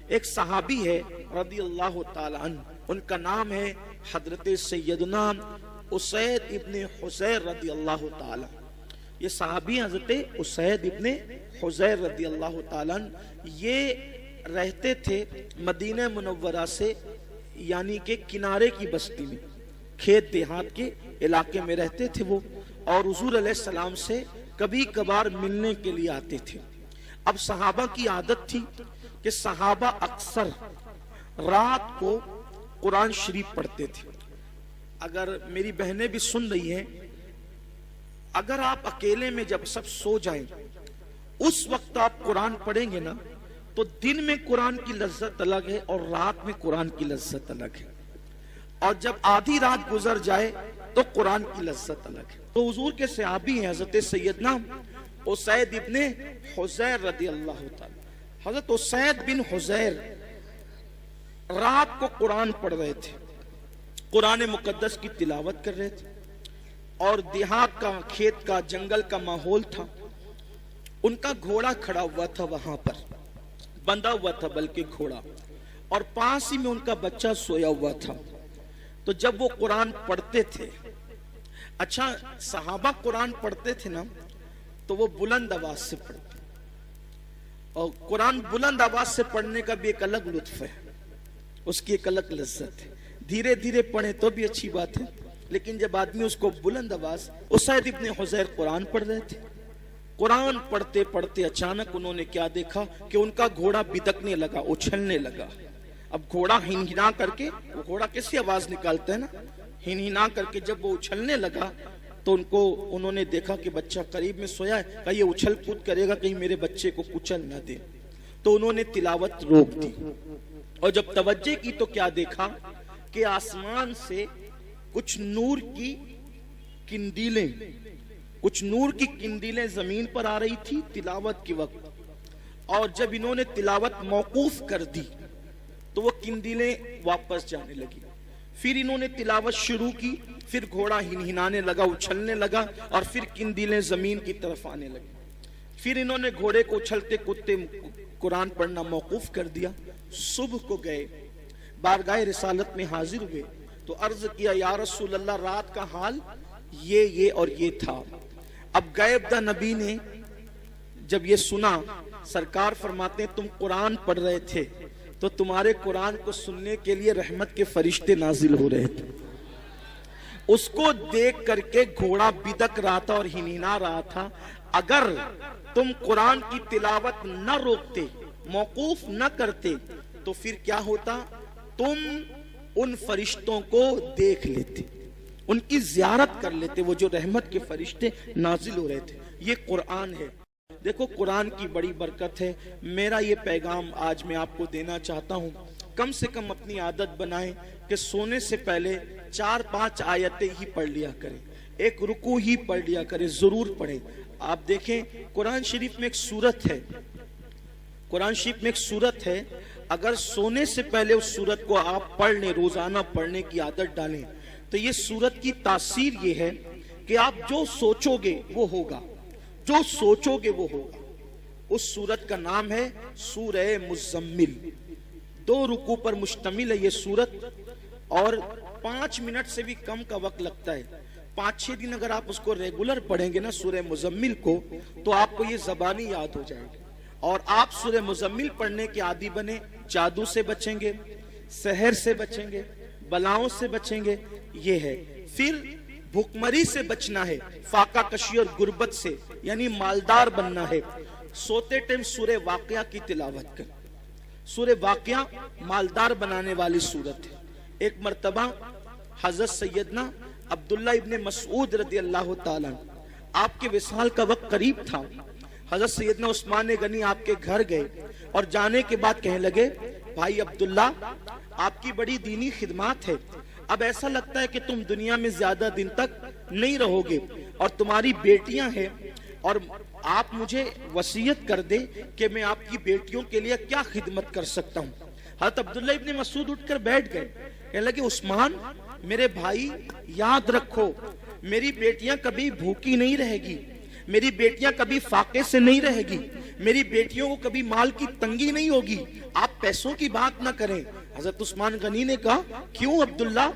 ایک صحابی ہے رضی اللہ تعالی عنہ، ان کا نام ہے حضرت سیدنا اسید ابن حضیر رضی اللہ تعالی عنہ۔ یہ صحابی حضرت اسید ابن حضیر رضی اللہ تعالی عنہ، یہ رہتے تھے مدینہ منورہ سے یعنی کہ کنارے کی بستی میں، کھیت دیہات کے علاقے میں رہتے تھے وہ، اور حضور علیہ السلام سے کبھی کبھار ملنے کے لیے آتے تھے۔ اب صحابہ کی عادت تھی کہ صحابہ اکثر رات کو قرآن شریف پڑھتے تھے۔ اگر میری بہنیں بھی سن رہی ہیں، اگر آپ اکیلے میں جب سب سو جائیں اس وقت آپ قرآن پڑھیں گے نا تو دن میں قرآن کی لذت الگ ہے اور رات میں قرآن کی لذت الگ ہے، اور جب آدھی رات گزر جائے تو قرآن کی لذت الگ ہے۔ تو حضور کے صحابی ہیں حضرت سیدنا اسید ابن حضیر رضی اللہ تعالی۔ حضرت اسید بن حضیر رات کو قرآن پڑھ رہے تھے، قرآن مقدس کی تلاوت کر رہے تھے، اور دیہات کا، کھیت کا، جنگل کا ماحول تھا۔ ان کا گھوڑا کھڑا ہوا تھا وہاں پر، بندھا ہوا تھا بلکہ گھوڑا، اور پاس ہی میں ان کا بچہ سویا ہوا تھا۔ تو جب وہ قرآن پڑھتے تھے، اچھا صحابہ قرآن پڑھتے تھے نا تو وہ بلند آواز سے پڑھتے، اور قرآن بلند آواز سے پڑھنے کا بھی ایک الگ لطف ہے، اس کی ایک الگ لذت ہے۔ دھیرے دھیرے پڑھیں تو بھی اچھی بات ہے، لیکن جب آدمی اس کو بلند آواز، اسید ابن حضیر قرآن پڑھ رہے تھے، قرآن پڑھتے پڑھتے اچانک انہوں نے کیا دیکھا کہ ان کا گھوڑا بدکنے لگا، اچھلنے لگا۔ اب گھوڑا ہنہنا کر کے، وہ گھوڑا کیسی آواز نکالتا ہے نا، ہنہنا کر کے جب وہ اچھلنے لگا تو انہوں نے دیکھا کہ بچہ قریب میں سویا ہے، کہ یہ اچھل کود کرے گا کہیں میرے بچے کو کچل نہ دے، تو انہوں نے تلاوت روک دی، اور جب توجہ کی تو کیا دیکھا کہ آسمان سے کچھ نور کی قندیلیں زمین پر آ رہی تھی تلاوت کے وقت، اور جب انہوں نے تلاوت موقوف کر دی تو وہ قندیلیں واپس جانے لگی۔ پھر انہوں نے تلاوت شروع کی، پھر گھوڑا ہنہنانے لگا، اچھلنے لگا، اور پھر قندیلیں زمین کی طرف آنے لگی۔ پھر انہوں نے گھوڑے کو اچھلتے کودتے قرآن پڑھنا موقوف کر دیا۔ صبح کو گئے، بارگاہ رسالت میں حاضر ہوئے تو عرض کیا یا رسول اللہ رات کا حال یہ اور یہ تھا۔ اب غیب دا نبی نے جب یہ سنا، سرکار فرماتے ہیں تم قرآن پڑھ رہے تھے تو تمہارے قرآن کو سننے کے لیے رحمت کے فرشتے نازل ہو رہے تھے۔ اس کو دیکھ کر کے گھوڑا بدک رہا تھا اور ہنہنا رہا تھا۔ اگر تم قرآن کی تلاوت نہ روکتے، موقوف نہ کرتے، تو پھر کیا ہوتا؟ تم ان فرشتوں کو دیکھ لیتے، ان کی زیارت کر لیتے، وہ جو رحمت کے فرشتے نازل ہو رہے تھے۔ یہ قرآن ہے۔ دیکھو قرآن کی بڑی برکت ہے۔ میرا یہ پیغام آج میں آپ کو دینا چاہتا ہوں، کم سے کم اپنی عادت بنائیں کہ سونے سے پہلے 4-5 آیتیں ہی پڑھ لیا کریں، ایک رکوع ہی پڑھ لیا کریں، ضرور پڑھیں۔ آپ دیکھیں قرآن شریف میں ایک سورت ہے، قرآن شریف میں ایک سورت ہے، اگر سونے سے پہلے اس سورت کو آپ پڑھ لیں، روزانہ پڑھنے کی عادت ڈالیں، تو یہ سورت کی تاثیر یہ ہے کہ آپ جو سوچو گے وہ ہوگا، جو سوچو گے وہ ہوگا۔ اس سورت کا نام ہے سورہ مزمل، 2 رکوع پر مشتمل ہے یہ سورت، اور 5 منٹ سے بھی کم کا وقت لگتا ہے۔ 5-6 دن اگر آپ اس کو ریگولر پڑھیں گے نا سورہ مزمل کو، تو آپ کو یہ زبانی یاد ہو جائے گی، اور آپ سورہ مزمل پڑھنے کے عادی بنے، جادو سے بچیں گے، سحر سے بچیں گے، بلاؤں سے بچیں گے، یہ ہے۔ پھر بھوکمری سے بچنا ہے، فاقہ کشی اور غربت سے، یعنی مالدار بننا ہے۔ سوتے ٹائم سورہ واقعہ کی تلاوت کر، سورہ واقعہ مالدار بنانے والی سورت ہے۔ ایک مرتبہ حضرت سیدنا عبداللہ ابن مسعود رضی اللہ تعالیٰ عنہ، آپ کے وصال کا وقت قریب تھا، حضرت سیدنا عثمان غنی آپ کے گھر گئے، اور جانے کے بعد کہنے لگے بھائی عبداللہ آپ کی بڑی دینی خدمات ہے، اب ایسا لگتا ہے کہ تم دنیا میں زیادہ دن تک نہیں رہو گے، اور تمہاری بیٹیاں ہیں، اور آپ مجھے وصیت کر دیں کہ میں آپ کی بیٹیوں کے لیے کیا خدمت کر سکتا ہوں۔ حضرت عبداللہ ابن مسعود اٹھ کر بیٹھ گئے، کہنے لگے عثمان میرے بھائی یاد رکھو میری بیٹیاں کبھی بھوکی نہیں رہے گی، میری بیٹیاں کبھی فاقے سے نہیں رہے گی، میری بیٹیوں کو کبھی مال کی تنگی نہیں ہوگی، آپ آپ پیسوں کی بات نہ کریں. حضرت عثمان غنی نے کہا کیوں عبداللہ,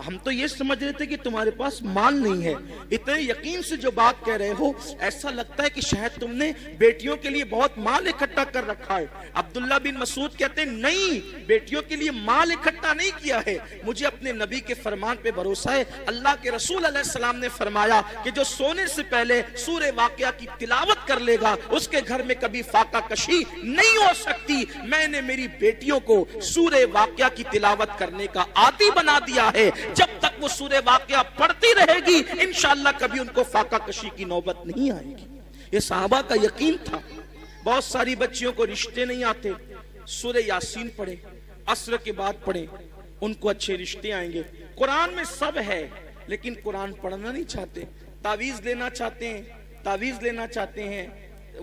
ہم تو یہ سمجھ رہے تھے کہ تمہارے پاس مال نہیں ہے, اتنے یقین سے جو بات کہہ رہے ہو ایسا لگتا ہے کہ شاید تم نے بیٹیوں کے لیے بہت مال اکٹھا کر رکھا ہے. عبداللہ بن مسعود کہتے ہیں نہیں, بیٹیوں کے لیے مال اکٹھا نہیں کیا ہے, مجھے اپنے نبی کے فرمان پہ بھروسہ ہے. اللہ کے رسول علیہ السلام نے فرمایا کہ جو سونے سے پہلے سورہ واقعہ کی تلاوت کر لے گا اس کے گھر میں کبھی فاقہ کشی نہیں ہو سکتی. میں نے میری بیٹیوں کو سورہ واقعہ کی تلاوت کرنے کا عادی بنا دیا ہے, جب تک وہ سورہ واقعہ پڑھتی رہے گی انشاءاللہ کبھی ان کو فاقہ کشی کی نوبت نہیں آئے گی. یہ صحابہ کا یقین تھا. بہت ساری بچیوں کو رشتے نہیں آتے, سورہ یاسین پڑھیں, عصر کے بعد پڑھیں, ان کو اچھے رشتے آئیں گے. قرآن میں سب ہے لیکن قرآن پڑھنا نہیں چاہتے, تعویذ لینا چاہتے ہیں, تعویذ لینا چاہتے ہیں,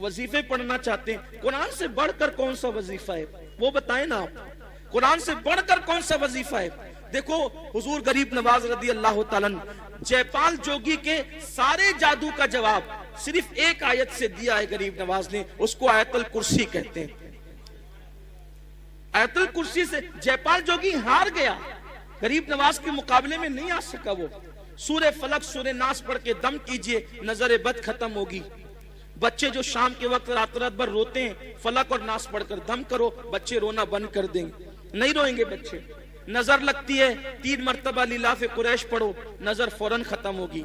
وظیفے پڑھنا چاہتے ہیں. قرآن سے بڑھ کر کون سا وظیفہ ہے وہ بتائیں نا آپ, قرآن سے بڑھ کر کون سا وظیفہ ہے. دیکھو حضور غریب نواز رضی اللہ تعالیٰ جے پال جوگی کے سارے جادو کا جواب صرف ایک آیت سے دیا ہے غریب نواز نے, اس کو آیت الکرسی کہتے ہیں. آیت الکرسی سے جے پال جوگی ہار گیا, غریب نواز کے مقابلے میں نہیں آ سکا. وہ سورہ فلق سورہ ناس پڑھ کے دم کیجئے, نظر بد ختم ہوگی. بچے جو شام کے وقت رات رات بھر روتے ہیں, فلق اور ناس پڑھ کر دم کرو, بچے رونا بند کر دیں گے, نہیں روئیں گے بچے. نظر لگتی ہے 3 مرتبہ لیلاف قریش پڑھو, نظر فوراً ختم ہوگی.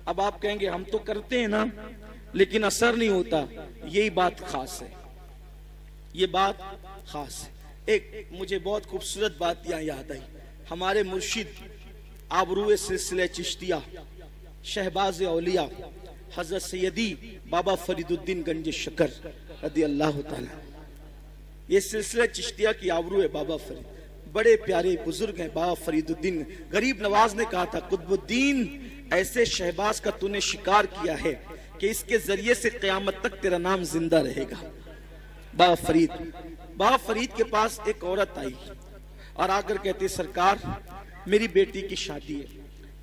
اب آپ کہیں گے ہم تو کرتے ہیں نا لیکن اثر نہیں ہوتا. یہی بات خاص ہے, یہ بات خاص ہے. ایک مجھے بہت خوبصورت بات یہاں یاد آئی. ہمارے مرشد آبروئے سلسلہ چشتیہ شہباز اولیاء حضرت سیدی بابا فرید الدین گنج شکر رضی اللہ تعالی, یہ سلسلہ چشتیہ کی آبرو ہے. بابا فرید بڑے پیارے بزرگ ہیں. بابا فرید الدین, غریب نواز نے کہا تھا قطب الدین ایسے شہباز کا تو نے شکار کیا ہے کہ اس کے ذریعے سے قیامت تک تیرا نام زندہ رہے گا. بابا فرید کے پاس ایک عورت آئی اور آ کر کہتے سرکار میری بیٹی کی شادی ہے,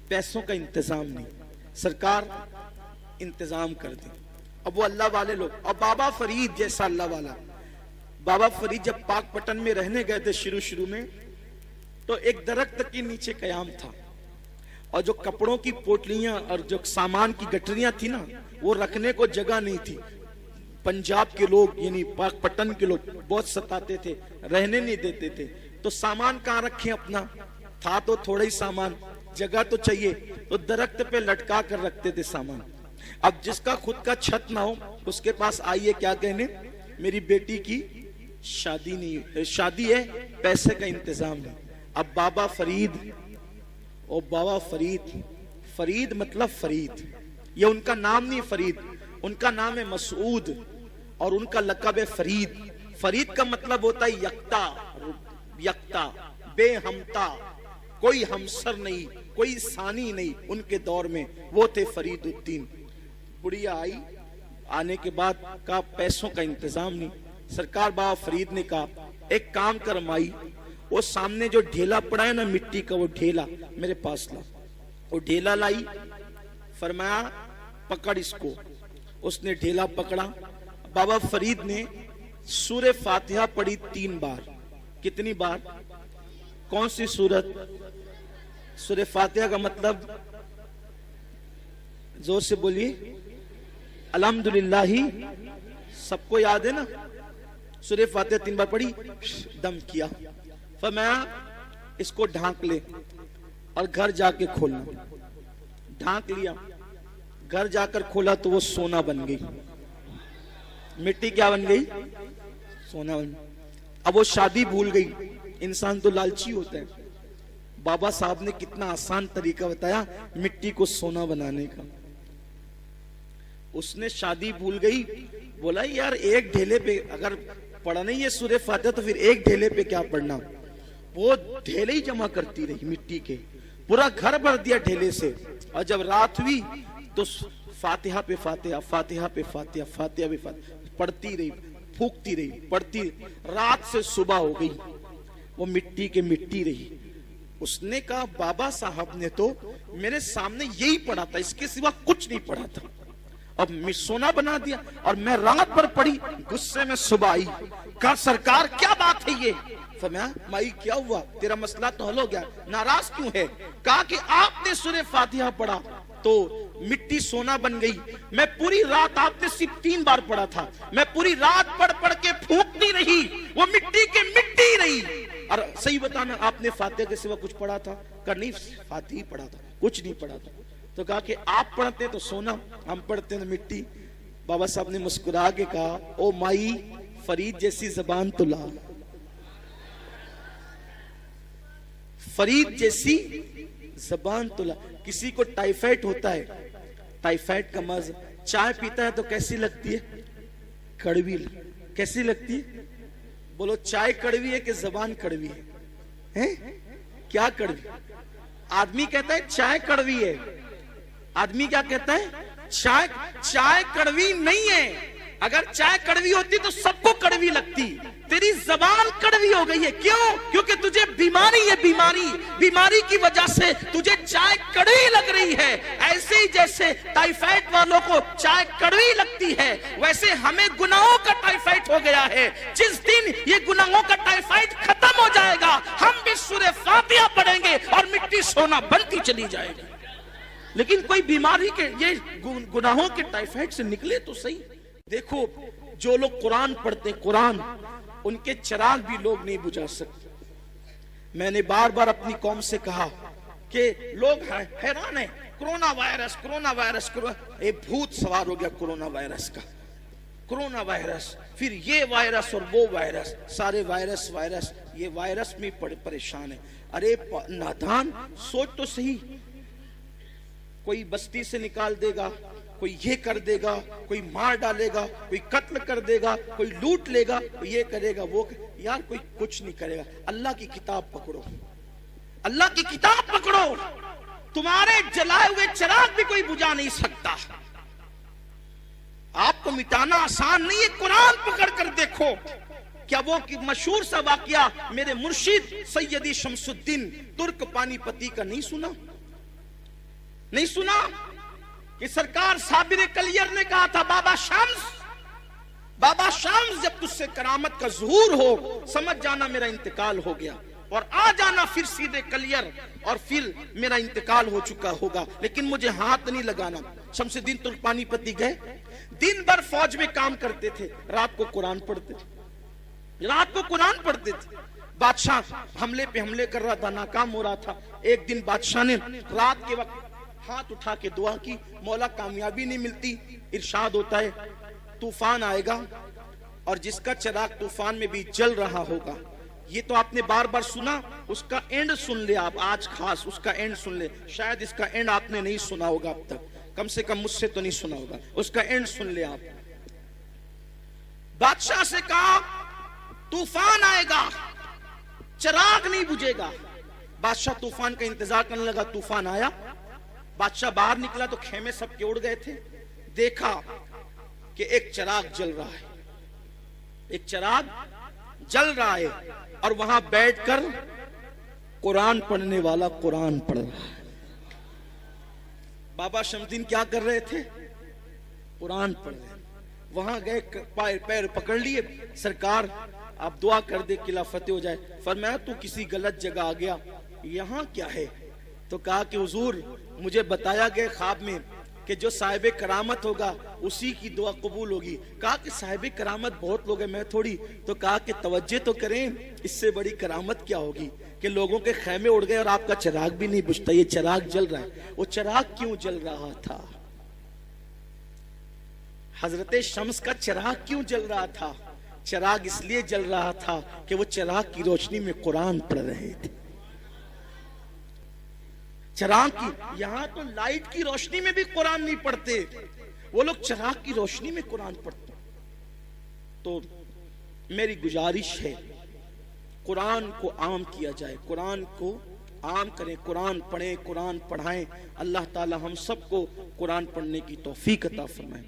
پیسوں کا انتظام نہیں, سرکار انتظام کر دیں. اب وہ اللہ والے لوگ, اور بابا فرید جیسا اللہ والا. بابا فرید جب پاک پٹن میں رہنے گئے تھے شروع میں تو ایک درخت کے نیچے قیام تھا, اور جو کپڑوں کی پوٹلیاں اور جو سامان کی گٹریاں تھی نا وہ رکھنے کو جگہ نہیں تھی. پنجاب کے لوگ یعنی پاک پٹن کے لوگ بہت ستاتے تھے, رہنے نہیں دیتے تھے. تو سامان کہاں رکھیں اپنا, تھا تو تھوڑا ہی سامان, جگہ تو چاہیے, تو درخت پہ لٹکا کر رکھتے تھے سامان. اب جس کا خود کا چھت نہ ہو اس کے پاس آئیے کیا کہنے, میری بیٹی کی شادی نہیں, شادی ہے پیسے کا انتظام نہیں. اب بابا فرید, او بابا فرید, فرید مطلب فرید, یہ ان کا نام نہیں فرید, ان کا نام ہے مسعود اور ان کا لقب ہے فرید. فرید کا مطلب ہوتا ہے یکتا, یکتا بے ہمتا, کوئی ہمسر نہیں, کوئی ثانی نہیں. ان کے دور میں وہ تھے فرید الدین. بڑھیا آئی, آنے کے بعد کہا پیسوں کا انتظام نہیں. سرکار بابا فرید نے کہا ایک کام کر مائی, وہ سامنے جو ڈھیلا پڑا ہے نا مٹی کا, وہ ڈھیلا میرے پاس لا. وہ ڈھیلا لائی, فرمایا پکڑ اس کو. اس نے ڈھیلا پکڑا. بابا فرید نے سورہ فاتحہ پڑھی 3 بار. کتنی بار, کون سی سورت, سورہ فاتحہ کا مطلب زور سے بولیے, الحمدللہ. سب کو یاد ہے نا, سورہ فاتحہ 3 بار پڑھی, دم کیا, فرمایا اس کو ڈھانک لے اور گھر جا کے کھولنا. ڈھانک لیا, گھر جا کر کھولا تو وہ سونا بن گئی. مٹی کیا بن گئی, سونا بن گئی. اب وہ شادی بھول گئی. انسان تو لالچی ہوتا ہے. بابا صاحب نے کتنا آسان طریقہ بتایا مٹی کو سونا بنانے کا. اس نے شادی بھول گئی, بولا یار ایک ڈھیلے پہ اگر پڑھنا ہی ہے سورہ فاتحہ تو پھر ایک ڈھیلے پہ کیا پڑھنا. وہ ڈھیلے ہی جمع کرتی رہی مٹی کے, پورا گھر بھر دیا ڈھیلے سے. اور جب رات ہوئی تو فاتحہ پہ فاتحہ, فاتحہ پہ فاتحہ, فاتحہ پہ فاتحہ پڑھتی رہی, پھونکتی رہی, پڑھتی. رات سے صبح ہو گئی, وہ مٹی کے مٹی رہی. اس نے کہا بابا صاحب نے تو میرے سامنے یہی پڑھا تھا, اس کے سوا کچھ نہیں پڑھا تھا. اور سونا بنا دیا. اور میں رات بھر پڑھی, غصے میں صبح آئی, کہا سرکار کیا بات ہے یہ؟ فرمایا مائی کیا ہوا, تیرا مسئلہ تو حل ہو گیا, ناراض کیوں ہے؟ کہا کہ آپ نے سورہ فاتحہ پڑھا تو مٹی سونا بن گئی. میں پوری رات, آپ نے صرف 3 بار پڑھا تھا, میں پوری رات پڑھ کے پھونکتی رہی, وہ مٹی کے مٹی رہی. اور صحیح بتانا, آپ نے فاتحہ کے سوا کچھ پڑھا تھا؟ کہا نہیں, فاتحہ ہی پڑھا تھا, کچھ نہیں پڑھا تھا. تو کہا کہ آپ پڑھتے تو سونا, ہم پڑھتے تو مٹی. بابا صاحب نے مسکرا کے کہا او مائی, فرید جیسی زبان تو لا, فرید جیسی زبان تو لا. کسی کو ٹائیفائڈ ہوتا ہے, ٹائیفائڈ کا مرض, چائے پیتا ہے تو کیسی لگتی ہے؟ کڑوی. کیسی لگتی ہے؟ بولو چائے کڑوی ہے کہ زبان کڑوی ہے؟ کیا کڑوی؟ آدمی کہتا ہے چائے کڑوی ہے, آدمی کیا کہتا ہے؟ چائے کڑوی نہیں ہے. اگر چائے کڑوی ہوتی تو سب کو کڑوی لگتی. تیری زبان کڑوی ہو گئی ہے. کیوں؟ کیونکہ تجھے بیماری ہے, بیماری کی وجہ سے تجھے چائے کڑوی لگ رہی ہے. ایسے ہی جیسے ٹائیفائڈ والوں کو چائے کڑوی لگتی ہے, ویسے ہمیں گناہوں کا ٹائیفائڈ ہو گیا ہے. جس دن یہ گناہوں کا ٹائیفائڈ ختم ہو جائے گا, ہم بھی سورہ فاتحہ پڑھیں گے اور مٹی سونا بنتی چلی جائے گی. لیکن کوئی بیماری کے, یہ گناہوں کے ٹائیفائڈ سے نکلے تو صحیح. دیکھو جو لوگ قرآن پڑھتے ہیں, قرآن ان کے چراغ بھی لوگ نہیں بجھا سکتے. میں نے بار بار اپنی قوم سے کہا کہ لوگ حیران ہیں, کرونا وائرس, بھوت سوار ہو گیا کرونا وائرس کا, کرونا وائرس, پھر یہ وائرس اور وہ وائرس, سارے وائرس, یہ وائرس میں پریشان ہے. ارے نادان, سوچ تو صحیح. کوئی بستی سے نکال دے گا, کوئی یہ کر دے گا, کوئی مار ڈالے گا, کوئی قتل کر دے گا, کوئی لوٹ لے گا, یہ کرے گا, وہ یار کوئی کچھ نہیں کرے گا. اللہ کی کتاب پکڑو, اللہ کی کتاب پکڑو. تمہارے جلائے ہوئے چراغ بھی کوئی بجھا نہیں سکتا. آپ کو مٹانا آسان نہیں ہے. قرآن پکڑ کر دیکھو. کیا وہ مشہور سا واقعہ میرے مرشد سیدی شمس الدین ترک پانی پتی کا نہیں سنا؟ نہیں سنا کہ سرکار صابر کلیر نے کہا تھا بابا شمس جب تجھ سے کرامت کا ظہور ہو سمجھ جانا میرا انتقال ہو گیا, اور آ جانا پھر سیدھے کلیر, اور پھر میرا انتقال ہو چکا ہوگا, لیکن مجھے ہاتھ نہیں لگانا. شمس الدین ترک پانی پتی گئے, دن بھر فوج میں کام کرتے تھے, رات کو قرآن پڑھتے تھے. بادشاہ حملے پہ حملے کر رہا تھا, ناکام ہو رہا تھا. ایک دن بادشاہ نے رات کے وقت ہاتھ اٹھا کے دعا کی, مولا کامیابی نہیں ملتی. ارشاد ہوتا ہے طوفان آئے گا, اور جس کا چراغ طوفان میں بھی جل رہا ہوگا. یہ تو آپ نے بار بار سنا, اس کا اینڈ سن لے آپ, آج خاص اس کا اینڈ سن لے. شاید اس کا اینڈ آپ نے نہیں سنا ہوگا اب تک, کم سے کم مجھ سے تو نہیں سنا ہوگا. اس کا اینڈ سن لے آپ. بادشاہ سے کہا طوفان آئے گا, چراغ نہیں بجھے گا. بادشاہ طوفان کا انتظار کرنے لگا. طوفان آیا, بادشاہ باہر نکلا تو خیمے سب کے اڑ گئے تھے. دیکھا کہ ایک چراغ جل رہا ہے, اور وہاں بیٹھ کر قرآن پڑھنے والا قرآن پڑھ رہا ہے. بابا شمس الدین کیا کر رہے تھے؟ قرآن پڑھ رہے. وہاں گئے, پیر پکڑ لیے, سرکار آپ دعا کر دے قلعہ فتح ہو جائے. فرمایا تو کسی غلط جگہ آ گیا, یہاں کیا ہے؟ تو کہا کہ حضور مجھے بتایا گیا خواب میں کہ جو صاحب کرامت ہوگا اسی کی دعا قبول ہوگی. کہا کہ صاحب کرامت بہت لوگ ہیں, میں تھوڑی. تو کہا کہ توجہ تو کریں, اس سے بڑی کرامت کیا ہوگی کہ لوگوں کے خیمے اڑ گئے اور آپ کا چراغ بھی نہیں بجھتا. یہ چراغ جل رہا ہے. وہ چراغ کیوں جل رہا تھا؟ حضرت شمس کا چراغ کیوں جل رہا تھا؟ چراغ اس لیے جل رہا تھا کہ وہ چراغ کی روشنی میں قرآن پڑھ رہے تھے. چراغ کی, یہاں تو لائٹ کی روشنی میں بھی قرآن نہیں پڑھتے, وہ لوگ چراغ کی روشنی میں قرآن پڑھتے. تو میری گزارش ہے قرآن کو عام کیا جائے, قرآن کو عام کریں, قرآن پڑھیں, قرآن پڑھائیں. اللہ تعالی ہم سب کو قرآن پڑھنے کی توفیق عطا فرمائے.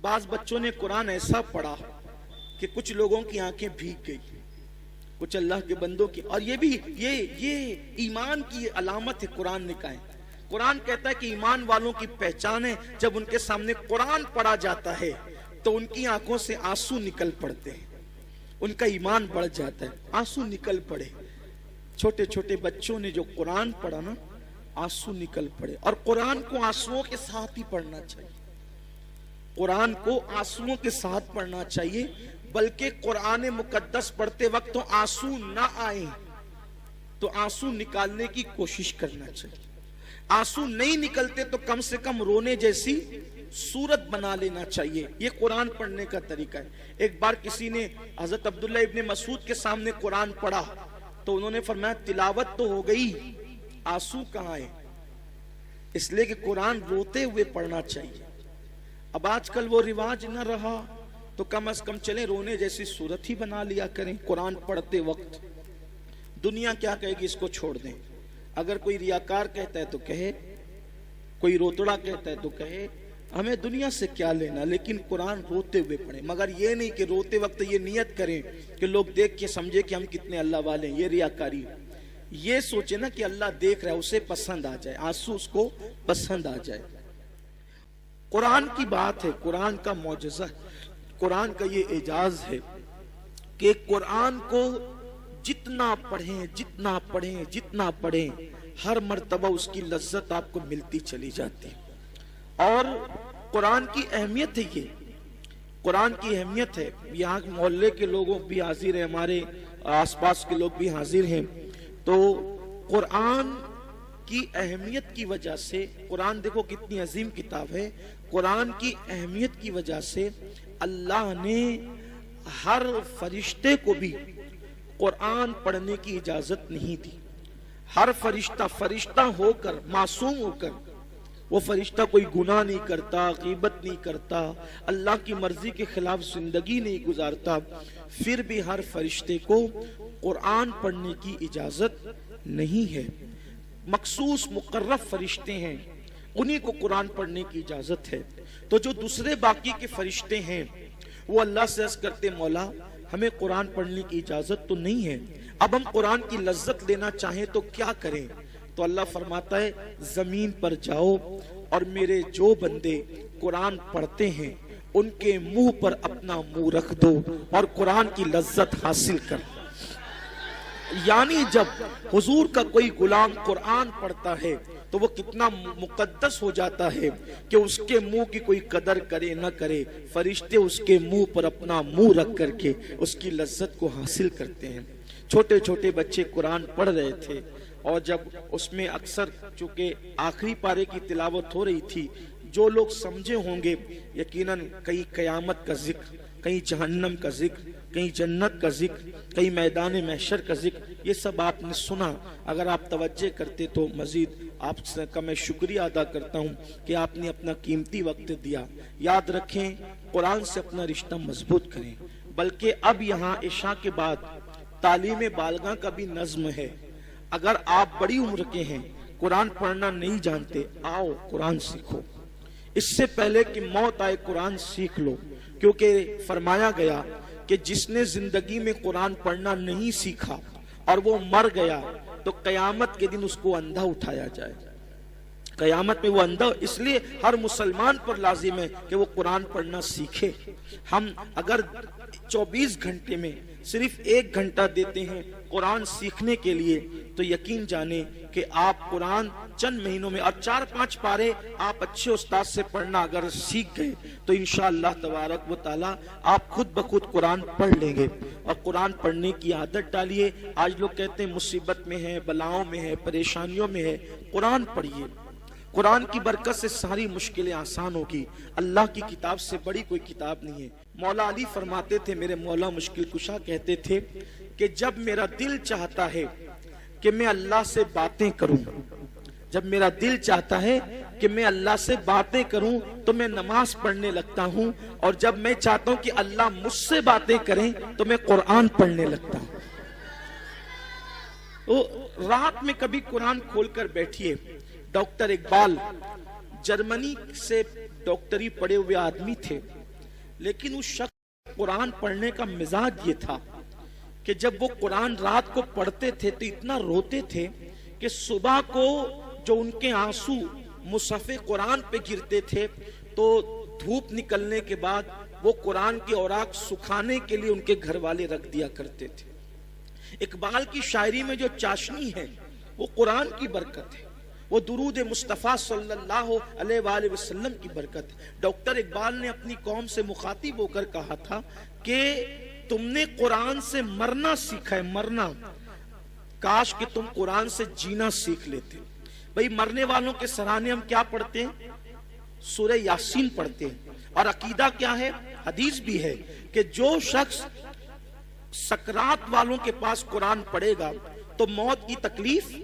بعض بچوں نے قرآن ایسا پڑھا کہ کچھ لوگوں کی آنکھیں بھیگ گئی, کچھ اللہ کے بندوں کی. اور یہ بھی یہ ایمان کی علامت ہے قرآن نکائیں. قرآن کہتا ہے کہ ایمان والوں کی پہچان ہے جب ان کے سامنے قرآن پڑھا جاتا ہے تو ان کی آنکھوں سے آنسو نکل پڑتے ہیں، ان کا ایمان بڑھ جاتا ہے، آنسو نکل پڑے۔ چھوٹے چھوٹے بچوں نے جو قرآن پڑھا نا، آنسو نکل پڑے۔ اور قرآن کو آنسوؤں کے ساتھ ہی پڑھنا چاہیے، قرآن کو آنسوؤں کے ساتھ پڑھنا چاہیے، بلکہ قرآن مقدس پڑھتے وقت تو آنسو نہ آئیں تو آنسو نکالنے کی کوشش کرنا چاہیے۔ آنسو نہیں نکلتے تو کم سے کم رونے جیسی صورت بنا لینا چاہیے۔ یہ قرآن پڑھنے کا طریقہ ہے۔ ایک بار کسی نے حضرت عبداللہ ابن مسعود کے سامنے قرآن پڑھا تو انہوں نے فرمایا تلاوت تو ہو گئی، آنسو کہاں ہے؟ اس لیے کہ قرآن روتے ہوئے پڑھنا چاہیے۔ اب آج کل وہ رواج نہ رہا تو کم از کم چلیں رونے جیسی صورت ہی بنا لیا کریں قرآن پڑھتے وقت۔ دنیا کیا کہے گی اس کو چھوڑ دیں، اگر کوئی ریاکار کہتا ہے تو کہے، کوئی روتڑا کہتا ہے تو کہے، ہمیں دنیا سے کیا لینا، لیکن قرآن روتے ہوئے پڑھیں۔ مگر یہ نہیں کہ روتے وقت یہ نیت کریں کہ لوگ دیکھ کے سمجھے کہ ہم کتنے اللہ والے ہیں، یہ ریاکاری ہے۔ یہ سوچے نا کہ اللہ دیکھ رہا ہے، اسے پسند آ جائے، آنسو اس کو پسند آ جائے۔ قرآن کی بات ہے، قرآن کا معجزہ ہے، قرآن کا یہ اعجاز ہے کہ قرآن کو جتنا پڑھیں جتنا پڑھیں جتنا پڑھیں، ہر مرتبہ اس کی لذت آپ کو ملتی چلی جاتی ہے۔ اور قرآن کی اہمیت ہے، یہ قرآن کی اہمیت ہے۔ یہاں محلے کے لوگوں بھی حاضر ہیں، ہمارے آس پاس کے لوگ بھی حاضر ہیں، تو قرآن کی اہمیت کی وجہ سے، قرآن دیکھو کتنی عظیم کتاب ہے، قرآن کی اہمیت کی وجہ سے اللہ نے ہر فرشتے کو بھی قرآن پڑھنے کی اجازت نہیں دی۔ ہر فرشتہ ہو کر، معصوم ہو کر، وہ فرشتہ کوئی گناہ نہیں کرتا، غیبت نہیں کرتا، اللہ کی مرضی کے خلاف زندگی نہیں گزارتا، پھر بھی ہر فرشتے کو قرآن پڑھنے کی اجازت نہیں ہے۔ مخصوص مقرب فرشتے ہیں، انہی کو قرآن پڑھنے کی اجازت ہے۔ تو جو دوسرے باقی کے فرشتے ہیں وہ اللہ سے عرض کرتے مولا ہمیں قرآن پڑھنے کی اجازت تو نہیں ہے، اب ہم قرآن کی لذت لینا چاہیں تو کیا کریں؟ تو اللہ فرماتا ہے زمین پر جاؤ اور میرے جو بندے قرآن پڑھتے ہیں ان کے منہ پر اپنا منہ رکھ دو اور قرآن کی لذت حاصل کر۔ یعنی جب حضور کا کوئی غلام قرآن پڑھتا ہے تو وہ کتنا مقدس ہو جاتا ہے کہ اس کے منہ کی کوئی قدر کرے نہ کرے، فرشتے اس کے منہ پر اپنا منہ رکھ کر کے اس کی لذت کو حاصل کرتے ہیں۔ چھوٹے چھوٹے بچے قرآن پڑھ رہے تھے اور جب اس میں اکثر چونکہ آخری پارے کی تلاوت ہو رہی تھی، جو لوگ سمجھے ہوں گے یقیناً کہیں قیامت کا ذکر، کہیں جہنم کا ذکر، کہیں جنت کا ذکر، کہیں میدان محشر کا ذکر، یہ سب آپ نے سنا۔ اگر آپ توجہ کرتے تو مزید آپ کا میں شکریہ ادا کرتا ہوں کہ آپ نے اپنا قیمتی وقت دیا۔ یاد رکھیں قرآن سے اپنا رشتہ مضبوط کریں۔ بلکہ اب یہاں عشاء کے بعد تعلیم بالغاہ کا بھی نظم ہے۔ اگر آپ بڑی عمر کے ہیں، قرآن پڑھنا نہیں جانتے، آؤ قرآن سیکھو، اس سے پہلے کہ موت آئے قرآن سیکھ لو، کیونکہ فرمایا گیا کہ جس نے زندگی میں قرآن پڑھنا نہیں سیکھا اور وہ مر گیا تو قیامت کے دن اس کو اندھا اٹھایا جائے۔ قیامت میں وہ اندھا، اس لیے ہر مسلمان پر لازم ہے کہ وہ قرآن پڑھنا سیکھے۔ ہم اگر 24 گھنٹے میں صرف 1 گھنٹہ دیتے ہیں قرآن سیکھنے کے لیے تو یقین جانیں کہ آپ قرآن چند مہینوں میں، اور 4-5 پارے آپ اچھے استاد سے پڑھنا اگر سیکھ گئے تو انشاءاللہ تبارک و تعالی آپ خود بخود قرآن پڑھ لیں گے۔ اور قرآن پڑھنے کی عادت ڈالیے۔ آج لوگ کہتے ہیں مصیبت میں ہے، بلاؤں میں ہے، پریشانیوں میں ہے، قرآن پڑھیے۔ قرآن کی برکت سے ساری مشکلیں آسان ہوگی۔ اللہ کی کتاب سے بڑی کوئی کتاب نہیں ہے۔ مولا علی فرماتے تھے، میرے مولا مشکل کشا کہتے تھے کہ جب میرا دل چاہتا ہے کہ میں اللہ سے باتیں کروں، جب میرا دل چاہتا ہے کہ میں اللہ سے باتیں کروں تو میں نماز پڑھنے لگتا ہوں، اور جب میں چاہتا ہوں کہ اللہ مجھ سے باتیں کریں تو میں قرآن پڑھنے لگتا ہوں۔ تو رات میں کبھی قرآن کھول کر بیٹھیے۔ ڈاکٹر اقبال جرمنی سے ڈاکٹری پڑھے ہوئے آدمی تھے، لیکن اس شخص قرآن پڑھنے کا مزاج یہ تھا کہ جب وہ قرآن رات کو پڑھتے تھے تو اتنا روتے تھے کہ صبح کو جو ان کے آنسو مصحف قرآن پہ گرتے تھے تو دھوپ نکلنے کے بعد وہ قرآن کے اوراق سکھانے کے لیے ان کے گھر والے رکھ دیا کرتے تھے. اقبال کی شاعری میں جو چاشنی ہے وہ قرآن کی برکت ہے, وہ درود مصطفیٰ صلی اللہ علیہ وآلہ وسلم کی برکت ہے. ڈاکٹر اقبال نے اپنی قوم سے مخاطب ہو کر کہا تھا کہ تم نے قرآن سے مرنا سیکھا ہے, مرنا, کاش کہ تم قرآن سے جینا سیکھ لیتے. بھئی مرنے والوں کے سرانے ہم کیا پڑھتے ہیں؟ سورہ یاسین پڑھتے ہیں. اور عقیدہ کیا ہے؟ حدیث بھی ہے کہ جو شخص سکرات والوں کے پاس قرآن پڑھے گا تو موت کی تکلیف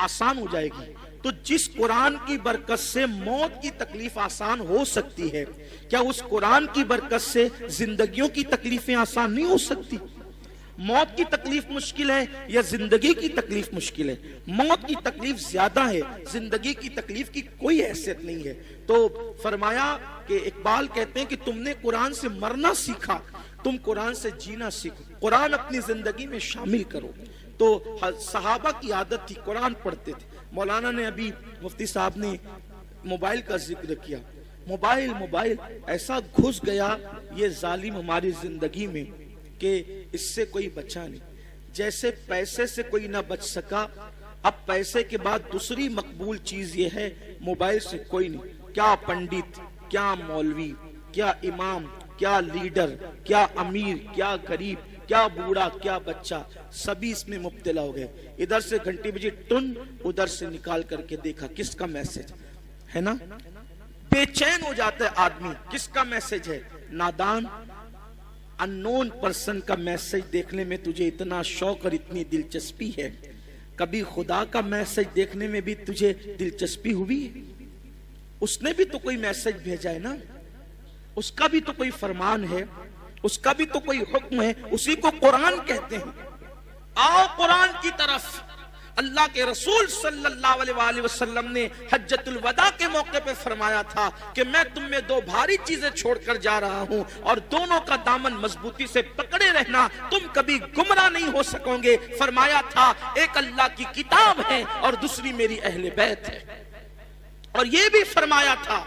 آسان ہو جائے گی. تو جس قرآن کی برکت سے موت کی تکلیف آسان ہو سکتی ہے, کیا اس قرآن کی برکت سے زندگیوں کی تکلیفیں آسان نہیں ہو سکتی؟ موت کی تکلیف مشکل ہے یا زندگی کی تکلیف مشکل ہے؟ موت کی تکلیف زیادہ ہے, زندگی کی تکلیف کی کوئی حیثیت نہیں ہے. تو فرمایا کہ اقبال کہتے ہیں کہ تم نے قرآن سے مرنا سیکھا, تم قرآن سے جینا سیکھو, قرآن اپنی زندگی میں شامل کرو. تو صحابہ کی عادت تھی, قرآن پڑھتے تھے. مولانا نے ابھی, مفتی صاحب نے موبائل کا ذکر کیا. موبائل ایسا گھس گیا یہ ظالم ہماری زندگی میں کہ اس سے کوئی بچا نہیں. جیسے پیسے سے کوئی نہ بچ سکا, اب پیسے کے بعد دوسری مقبول چیز یہ ہے, موبائل سے کوئی نہیں. کیا پنڈت, کیا مولوی, کیا امام, کیا لیڈر, کیا امیر, کیا غریب, کیا بوڑھا, کیا بچہ, سبھی اس میں مبتلا ہو گئے. ادھر سے گھنٹی بجی ٹن, ادھر سے نکال کر کے دیکھا کس کا میسج ہے نا, بے چین ہو جاتا ہے آدمی, کس کا میسج ہے. نادان انون پرسن کا میسج دیکھنے میں تجھے اتنا شوق اور اتنی دلچسپی ہے, کبھی خدا کا میسج دیکھنے میں بھی تجھے دلچسپی ہوئی؟ اس نے بھی تو کوئی میسج بھیجا ہے نا, اس کا بھی تو کوئی فرمان ہے, اس کا بھی تو کوئی حکم ہے, اسی کو قرآن کہتے ہیں. آؤ قرآن کی طرف. اللہ کے رسول صلی اللہ علیہ وآلہ وسلم نے حجۃ الوداع کے موقع پہ فرمایا تھا کہ میں تم میں دو بھاری چیزیں چھوڑ کر جا رہا ہوں اور دونوں کا دامن مضبوطی سے پکڑے رہنا, تم کبھی گمراہ نہیں ہو سکو گے. فرمایا تھا ایک اللہ کی کتاب ہے اور دوسری میری اہل بیت ہے. اور یہ بھی فرمایا تھا,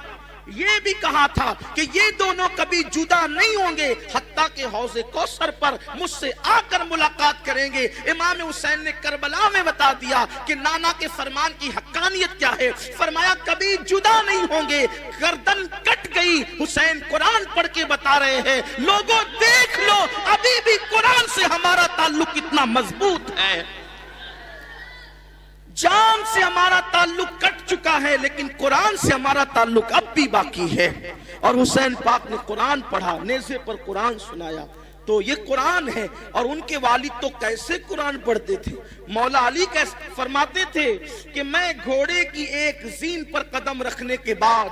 یہ بھی کہا تھا کہ یہ دونوں کبھی جدا نہیں ہوں گے حتیٰ کہ حوض کوثر پر مجھ سے آ کر ملاقات کریں گے. امام حسین نے کربلا میں بتا دیا کہ نانا کے فرمان کی حقانیت کیا ہے. فرمایا کبھی جدا نہیں ہوں گے. گردن کٹ گئی, حسین قرآن پڑھ کے بتا رہے ہیں, لوگوں دیکھ لو ابھی بھی قرآن سے ہمارا تعلق کتنا مضبوط ہے. جان سے ہمارا تعلق کٹ چکا ہے لیکن قرآن سے ہمارا تعلق اب بھی باقی ہے. اور حسین پاک نے قرآن پڑھا, نیزے پر قرآن سنایا. تو یہ قرآن ہے. اور ان کے والد تو کیسے قرآن پڑھتے تھے. مولا علی کیسے فرماتے تھے کہ میں گھوڑے کی ایک زین پر قدم رکھنے کے بعد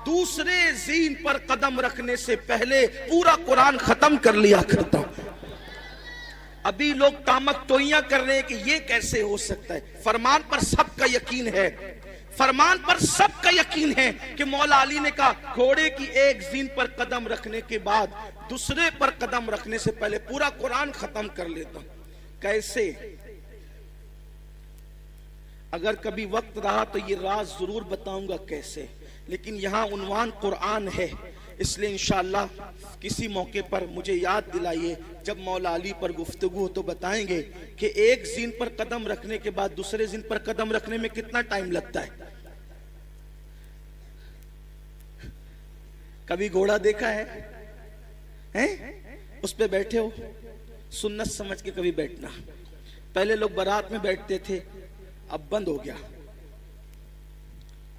دوسرے زین پر قدم رکھنے سے پہلے پورا قرآن ختم کر لیا کرتا ہوں. ابھی لوگ تامک توئیاں کر رہے ہیں کہ یہ کیسے ہو سکتا ہے. فرمان پر سب کا یقین ہے, فرمان پر سب کا یقین ہے کہ مولا علی نے کہا گھوڑے کی ایک زین پر قدم رکھنے کے بعد دوسرے پر قدم رکھنے سے پہلے پورا قرآن ختم کر لیتا ہوں. کیسے؟ اگر کبھی وقت رہا تو یہ راز ضرور بتاؤں گا کیسے, لیکن یہاں عنوان قرآن ہے, اس لیے انشاءاللہ کسی موقع پر مجھے یاد دلائیے, جب مولا علی پر گفتگو ہو تو بتائیں گے کہ ایک زین پر قدم رکھنے کے بعد دوسرے زین پر قدم رکھنے میں کتنا ٹائم لگتا ہے. کبھی گھوڑا دیکھا ہے؟ اس پہ بیٹھے ہو, سنت سمجھ کے کبھی بیٹھنا. پہلے لوگ بارات میں بیٹھتے تھے, اب بند ہو گیا.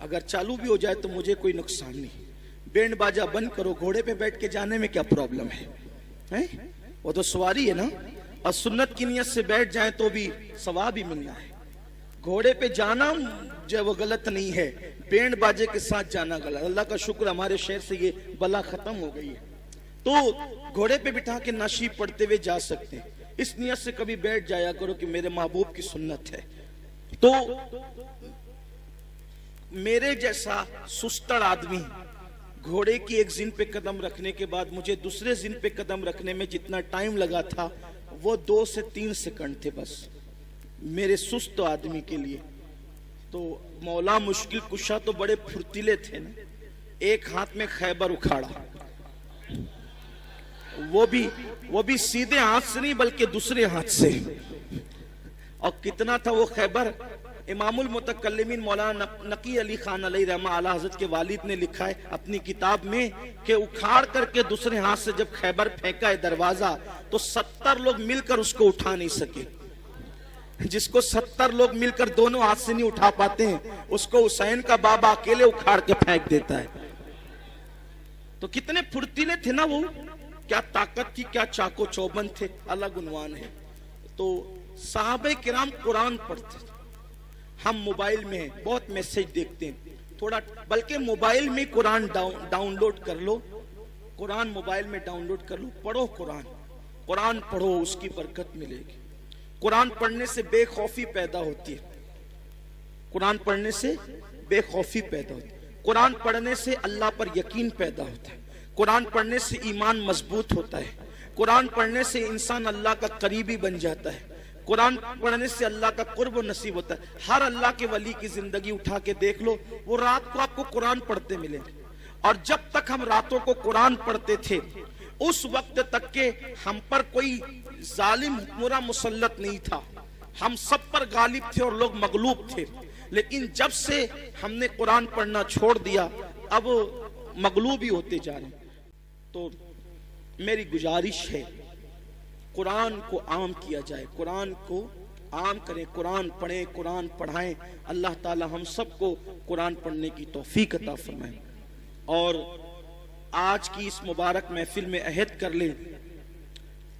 اگر چالو بھی ہو جائے تو مجھے کوئی نقصان نہیں. بینڈ باجا بند کرو, گھوڑے پہ بیٹھ کے جانے میں کیا پرابلم ہے؟ وہ تو سواری ہے نا. اور سنت کی نیت سے بیٹھ جائیں تو بھی ثواب ہی ملنا ہے. گھوڑے پہ جانا جو وہ غلط نہیں ہے, بینڈ باجے کے ساتھ جانا غلط. اللہ کا شکر ہمارے شہر سے یہ بلا ختم ہو گئی ہے. تو گھوڑے پہ بٹھا کے نعشی پڑھتے ہوئے جا سکتے ہیں. اس نیت سے کبھی بیٹھ جایا کرو کہ میرے محبوب کی سنت ہے. تو میرے جیسا سستڑ آدمی گھوڑے کی ایک زین پہ قدم رکھنے کے بعد مجھے دوسرے زین پہ قدم رکھنے میں جتنا ٹائم لگا تھا وہ 2 سے 3 سیکنڈ تھے بس, میرے سست آدمی کے لیے. تو مولا مشکل کشا تو بڑے پھرتیلے تھے نا، ایک ہاتھ میں خیبر اکھاڑا، وہ بھی سیدھے ہاتھ سے نہیں بلکہ دوسرے ہاتھ سے. اور کتنا تھا وہ خیبر؟ امام المتکلمین مولانا نقی علی خان علیہ رحمہ اعلیٰ حضرت کے والد نے لکھا ہے اپنی کتاب میں کہ اکھاڑ کر کے دوسرے ہاتھ سے جب خیبر پھینکا ہے دروازہ تو 70 لوگ مل کر اس کو اٹھا نہیں سکے. جس کو 70 لوگ مل کر دونوں ہاتھ سے نہیں اٹھا پاتے ہیں اس کو حسین کا بابا اکیلے اکھاڑ کے پھینک دیتا ہے. تو کتنے پھرتیلے تھے نا وہ، کیا طاقت تھی، کیا چاقو چوبند تھے، الگ عنوان ہے. تو صحابہ کرام قرآن پڑھتے تھے. ہم موبائل میں بہت میسج دیکھتے ہیں، تھوڑا بلکہ موبائل میں قرآن ڈاؤن لوڈ کر لو، قرآن موبائل میں ڈاؤن لوڈ کر لو، پڑھو قرآن پڑھو، اس کی برکت ملے گی. قرآن پڑھنے سے بے خوفی پیدا ہوتی ہے، قرآن پڑھنے سے بے خوفی پیدا ہوتی ہے، قرآن پڑھنے سے اللہ پر یقین پیدا ہوتا ہے، قرآن پڑھنے سے ایمان مضبوط ہوتا ہے، قرآن پڑھنے سے انسان اللہ کا قریبی بن جاتا ہے، قرآن پڑھنے سے اللہ کا قرب و نصیب ہوتا ہے. ہر اللہ کے ولی کی زندگی اٹھا کے دیکھ لو، وہ رات کو آپ کو قرآن پڑھتے ملیں گے. اور جب تک ہم راتوں کو قرآن پڑھتے تھے اس وقت تک کہ ہم پر کوئی ظالم حکمراں مسلط نہیں تھا، ہم سب پر غالب تھے اور لوگ مغلوب تھے. لیکن جب سے ہم نے قرآن پڑھنا چھوڑ دیا اب مغلوب ہی ہوتے جا رہے ہیں. تو میری گزارش ہے قرآن کو عام کیا جائے، قرآن کو عام کریں، قرآن پڑھیں، قرآن پڑھائیں. اللہ تعالی ہم سب کو قرآن پڑھنے کی توفیق عطا فرمائے. اور آج کی اس مبارک محفل میں عہد کر لیں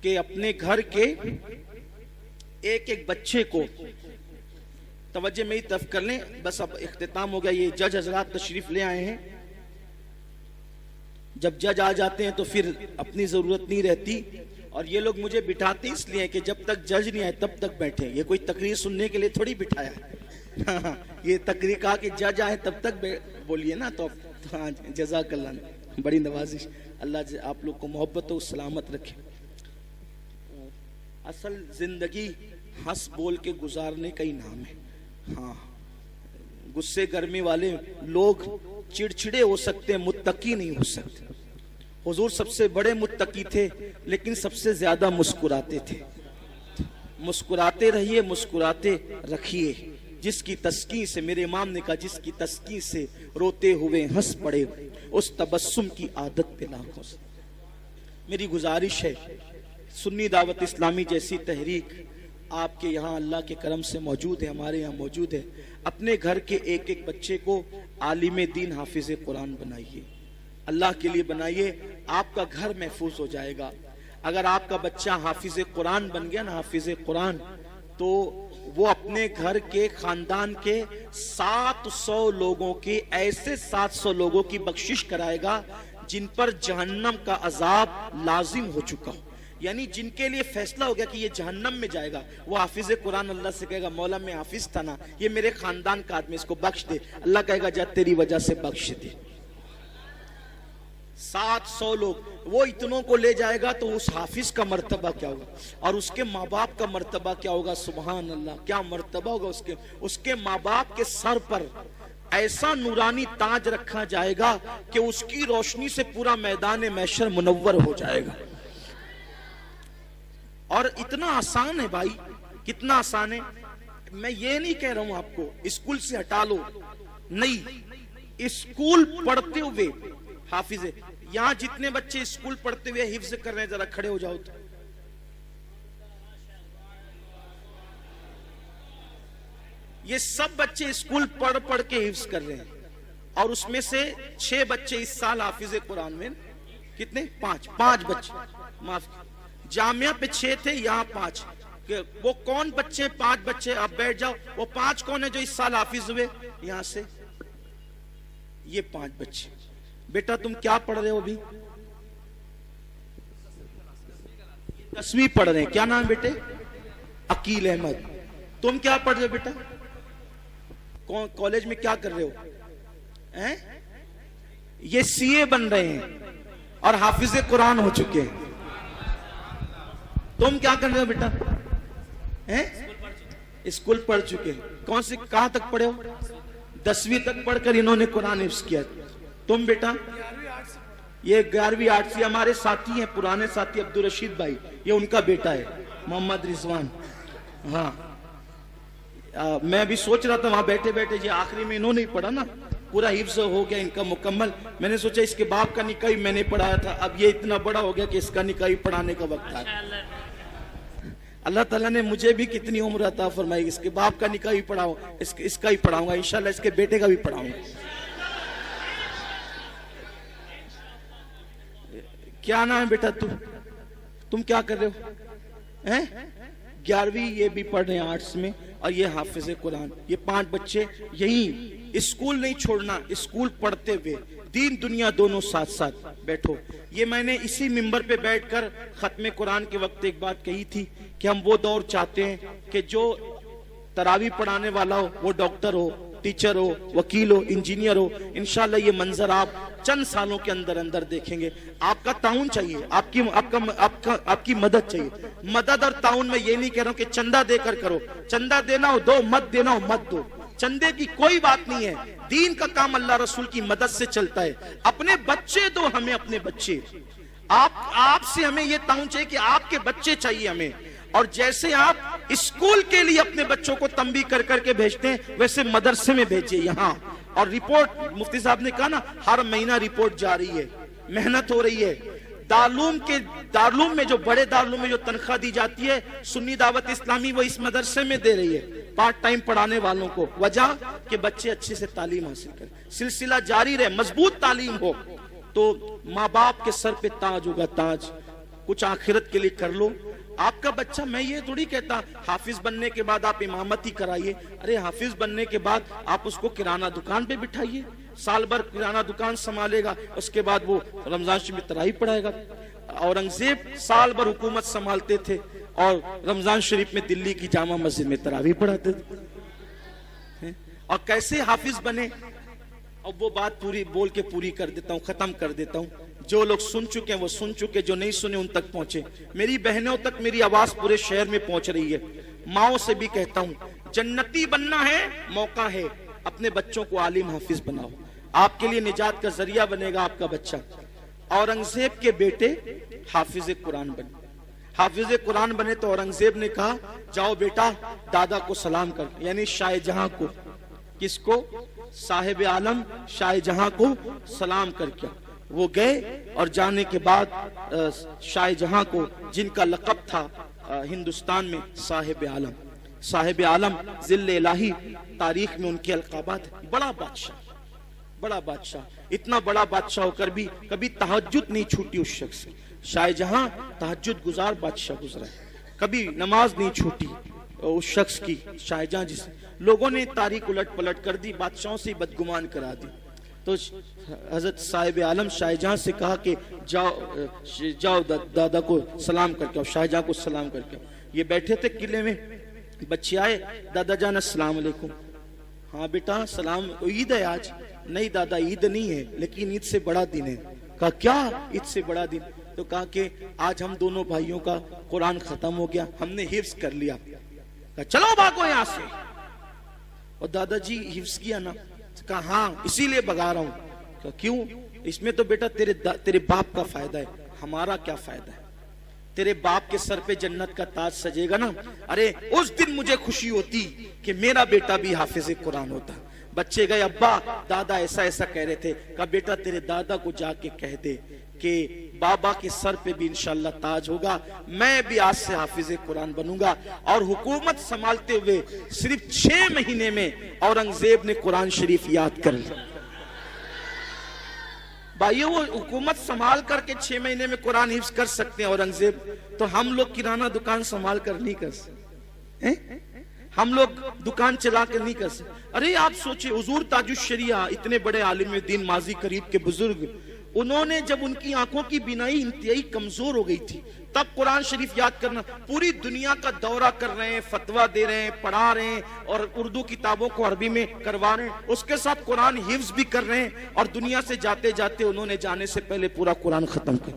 کہ اپنے گھر کے ایک ایک بچے کو توجہ میری طرف کر لیں. بس اب اختتام ہو گیا، یہ جج حضرات تشریف لے آئے ہیں. جب جج آ جاتے ہیں تو پھر اپنی ضرورت نہیں رہتی، اور یہ لوگ مجھے بٹھاتے اس لیے کہ جب تک جج نہیں آئے تب تک بیٹھے. یہ کوئی تقریر سننے کے لیے تھوڑی بٹھایا ہے. یہ تقریر کہا کہ جج آئے تب تک بولیے نا. تو جزاک اللہ، بڑی نوازش. اللہ آپ لوگ کو محبت و سلامت رکھے. اصل زندگی ہنس بول کے گزارنے کا ہی نام ہے. ہاں، غصے گرمی والے لوگ چڑچڑے ہو سکتے ہیں، متقی نہیں ہو سکتے. حضور سب سے بڑے متقی تھے لیکن سب سے زیادہ مسکراتے تھے. مسکراتے رہیے، مسکراتے رکھیے. جس کی تسکین سے، میرے امام نے کہا، جس کی تسکین سے روتے ہوئے ہنس پڑے اس تبسم کی عادت پہ لاکھوں سے. میری گزارش ہے سنی دعوت اسلامی جیسی تحریک آپ کے یہاں اللہ کے کرم سے موجود ہے، ہمارے یہاں موجود ہے. اپنے گھر کے ایک ایک بچے کو عالم دین حافظ قرآن بنائیے، اللہ کے لیے بنائیے. آپ کا گھر محفوظ ہو جائے گا. اگر آپ کا بچہ حافظ قرآن بن گیا نا، حافظ قرآن، تو وہ اپنے گھر کے خاندان کے 700 لوگوں کی، ایسے 700 لوگوں کی بخشش کرائے گا جن پر جہنم کا عذاب لازم ہو چکا ہو. یعنی جن کے لیے فیصلہ ہو گیا کہ یہ جہنم میں جائے گا، وہ حافظ قرآن اللہ سے کہے گا مولا میں حافظ تھا نا، یہ میرے خاندان کا آدمی، اس کو بخش دے. اللہ کہے گا جا تیری وجہ سے بخش دے. 700 لوگ، وہ اتنوں کو لے جائے گا تو اس حافظ کا مرتبہ کیا ہوگا، اور اس کے ماں باپ کا مرتبہ کیا ہوگا. سبحان اللہ، کیا مرتبہ ہوگا اس کے ماں باپ کے سر پر ایسا نورانی تاج رکھا جائے گا کہ اس کی روشنی سے پورا میدان محشر منور ہو جائے گا. اور اتنا آسان ہے بھائی، کتنا آسان ہے. میں یہ نہیں کہہ رہا ہوں آپ کو اسکول سے ہٹا لو، نہیں، اسکول پڑھتے ہوئے حافظ. یہاں جتنے بچے اسکول پڑھتے ہوئے حفظ کر رہے ہیں ذرا کھڑے ہو جاؤ. تو یہ سب بچے اسکول پڑھ کے حفظ کر رہے ہیں، اور اس میں سے 6 بچے اس سال حافظ قرآن میں. کتنے؟ 5 بچے. معاف، جامعہ پہ 6 تھے، یہاں 5. وہ کون بچے؟ 5 بچے. اب بیٹھ جاؤ، وہ 5 کون ہیں جو اس سال حافظ ہوئے؟ یہاں سے یہ 5 بچے. بیٹا تم کیا پڑھ رہے ہو ابھی؟ 10ویں پڑھ رہے ہیں. کیا نام بیٹے؟ عقیل احمد. تم کیا پڑھ رہے ہو بیٹا؟ کالج میں کیا کر رہے ہو؟ یہ CA بن رہے ہیں اور حافظ قرآن ہو چکے ہیں. تم کیا کر رہے ہو بیٹا؟ اسکول پڑھ چکے ہیں. کون سے کہاں تک پڑھے ہو؟ 10ویں تک پڑھ کر انہوں نے قرآن حفظ کیا. تم بیٹا؟ یہ 11ویں 8ویں ہمارے ساتھی ہیں، پرانے ساتھی عبدالرشید بھائی، یہ ان کا بیٹا ہے محمد رضوان. ہاں میں بھی سوچ رہا تھا وہاں بیٹھے بیٹھے یہ آخری میں انہوں نے پڑھا نا، پورا حفظ ہو گیا ان کا مکمل. میں نے سوچا اس کے باپ کا نکاح میں نے پڑھایا تھا، اب یہ اتنا بڑا ہو گیا کہ اس کا نکاح پڑھانے کا وقت آ گیا. اللہ تعالیٰ نے مجھے بھی کتنی عمر عطا فرمائی، اس کے باپ کا نکاح ہی پڑھاؤں، اس کا ہی پڑھاؤں گا انشاءاللہ، اس کے بیٹے کا بھی پڑھاؤں گا. کیا نام ہے بیٹا تم کیا کر رہے ہو؟ 11ویں یہ بھی پڑھ رہے ہیں آرٹس میں، اور یہ حافظ قرآن. یہ 5 بچے یہی اسکول نہیں چھوڑنا، اسکول پڑھتے ہوئے دین دنیا دونوں ساتھ ساتھ بیٹھو. یہ میں نے اسی ممبر پہ بیٹھ کر ختم قرآن کے وقت ایک بات کہی تھی کہ ہم وہ دور چاہتے ہیں کہ جو تراویح پڑھانے والا ہو وہ ڈاکٹر ہو، ٹیچر ہو، وکیل ہو، انجینئر ہو. انشاءاللہ یہ منظر آپ چند سالوں کے اندر دیکھیں گے. آپ کا تعاون چاہیے، آپ کی مدد چاہیے. مدد اور تعاون میں یہ نہیں کہہ رہا ہوں کہ چندہ دے کر کرو، چندہ دینا ہو دو، مت دینا ہو مت دو. چندے کی کوئی بات نہیں ہے، دین کا کام اللہ رسول کی مدد سے چلتا ہے. اپنے بچے دو ہمیں، اپنے بچے. آپ سے ہمیں یہ تعاون چاہیے کہ آپ کے بچے چاہیے ہمیں. اور جیسے آپ اسکول کے لیے اپنے بچوں کو تنبیہ کر کر کے بھیجتے ہیں، ویسے مدرسے میں بھیجیے یہاں. اور رپورٹ مفتی صاحب نے کہا نا، ہر مہینہ رپورٹ جا رہی ہے، محنت ہو رہی ہے. دارالعلوم میں جو بڑے دارالعلوم میں جو تنخواہ دی جاتی ہے سنی دعوت اسلامی، وہ اس مدرسے میں دے رہی ہے پارٹ ٹائم پڑھانے والوں کو. وجہ کہ بچے اچھے سے تعلیم حاصل کریں، سلسلہ جاری رہے، مضبوط تعلیم ہو تو ماں باپ کے سر پہ تاج ہوگا، تاج. کچھ آخرت کے لیے کر لو. آپ کا بچہ، میں یہ تھوڑی کہتا حافظ بننے کے بعد آپ امامت ہی کرائیے. ارے حافظ بننے کے بعد آپ اس کو کرانہ دکان پہ بٹھائیے، سال بھر کرانہ دکان سنبھالے گا، اس کے بعد وہ رمضان شریف میں تراویح پڑھائے گا. اورنگزیب سال بھر حکومت سنبھالتے تھے اور رمضان شریف میں دلی کی جامع مسجد میں تراویح پڑھاتے تھے. اور کیسے حافظ بنے؟ اب وہ بات پوری بول کے پوری کر دیتا ہوں، ختم کر دیتا ہوں. جو لوگ سن چکے ہیں وہ سن چکے، جو نہیں سنے ان تک پہنچے. میری بہنوں تک میری آواز پورے شہر میں پہنچ رہی ہے. ماؤں سے بھی کہتا ہوں، جنتی بننا ہے، موقع ہے، اپنے بچوں کو عالم حافظ بناؤ. آپ کے لیے نجات کا ذریعہ بنے گا آپ کا بچہ. اورنگزیب کے بیٹے حافظ قرآن بنے. حافظ قرآن بنے تو اورنگزیب نے کہا جاؤ بیٹا دادا کو سلام کر، یعنی شاہ جہاں کو. کس کو؟ صاحب عالم شاہ جہاں کو سلام کر کے وہ گئے. اور جانے کے بعد شاہ جہاں کو، جن کا لقب تھا ہندوستان میں صاحب عالم، صاحب عالم ذل الہی، تاریخ میں ان کے القابات ہیں. بڑا بادشاہ، بڑا بادشاہ. اتنا بڑا بادشاہ ہو کر بھی کبھی تہجد نہیں چھوٹی اس شخص سے. شاہ جہاں تہجد گزار بادشاہ گزرا ہے، کبھی نماز نہیں چھوٹی اس شخص کی. شاہ جہاں جسے لوگوں نے تاریخ الٹ پلٹ کر دی، بادشاہوں سے بدگمان کرا دی. تو حضرت صاحب عالم شاہ جہاں سے کہا کہ جاؤ دادا کو سلام کر کے، اور شاہ جہاں کو سلام کر کے. یہ بیٹھے تھے قلعے میں، بچے آئے، دادا جان السلام علیکم. ہاں بیٹا سلام، عید ہے آج. نہیں دادا عید نہیں ہے، لیکن عید سے بڑا دن ہے. کہا کیا عید سے بڑا دن؟ تو کہا کہ آج ہم دونوں بھائیوں کا قرآن ختم ہو گیا، ہم نے حفظ کر لیا. کہا چلو بھاگو یہاں سے. اور دادا جی حفظ کیا نا؟ کہا ہاں اسی لیے بھگا رہا ہوں. کہا کیوں؟ اس میں تو بیٹا تیرے باپ کا فائدہ ہے، ہمارا کیا فائدہ ہے؟ تیرے باپ کے سر پہ جنت کا تاج سجے گا نا. ارے اس دن مجھے خوشی ہوتی کہ میرا بیٹا بھی حافظ قرآن ہوتا. بچے گئے، ابا دادا ایسا ایسا کہہ رہے تھے. کہا بیٹا تیرے دادا کو جا کے کہہ دے کہ بابا کے سر پہ بھی انشاءاللہ تاج ہوگا، میں بھی آج سے حافظ قرآن بنوں گا. اور حکومت سنبھالتے ہوئے صرف 6 مہینے میں اورنگزیب نے قرآن شریف یاد کر لیا. بھائیو وہ حکومت سنبھال کر کے 6 مہینے میں قرآن حفظ کر سکتے ہیں اورنگزیب، تو ہم لوگ کرانہ دکان سنبھال کر نہیں کر سکتے، ہم لوگ دکان چلا کر نہیں کر سکتے. ارے آپ سوچیں، حضور تاج الشریعہ اتنے بڑے عالم دین ماضی قریب کے بزرگ، انہوں نے جب ان کی آنکھوں کی بینائی انتہائی کمزور ہو گئی تھی تب قرآن شریف یاد کرنا. پوری دنیا کا دورہ کر رہے ہیں، فتویٰ دے رہے ہیں، پڑھا رہے ہیں، اور اردو کتابوں کو عربی میں کروا رہے ہیں، اس کے ساتھ قرآن حفظ بھی کر رہے ہیں. اور دنیا سے جاتے جاتے انہوں نے جانے سے پہلے پورا قرآن ختم کر.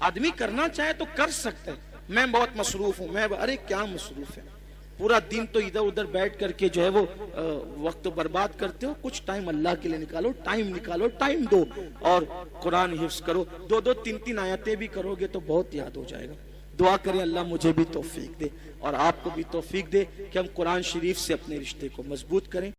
آدمی کرنا چاہے تو کر سکتا ہے. میں بہت مصروف ہوں. ارے کیا مصروف ہے؟ پورا دن تو ادھر ادھر بیٹھ کر کے جو ہے وہ وقت برباد کرتے ہو. کچھ ٹائم اللہ کے لیے نکالو, ٹائم دو اور قرآن حفظ کرو. 2 3 آیتیں بھی کرو گے تو بہت یاد ہو جائے گا. دعا کریں اللہ مجھے بھی توفیق دے اور آپ کو بھی توفیق دے کہ ہم قرآن شریف سے اپنے رشتے کو مضبوط کریں.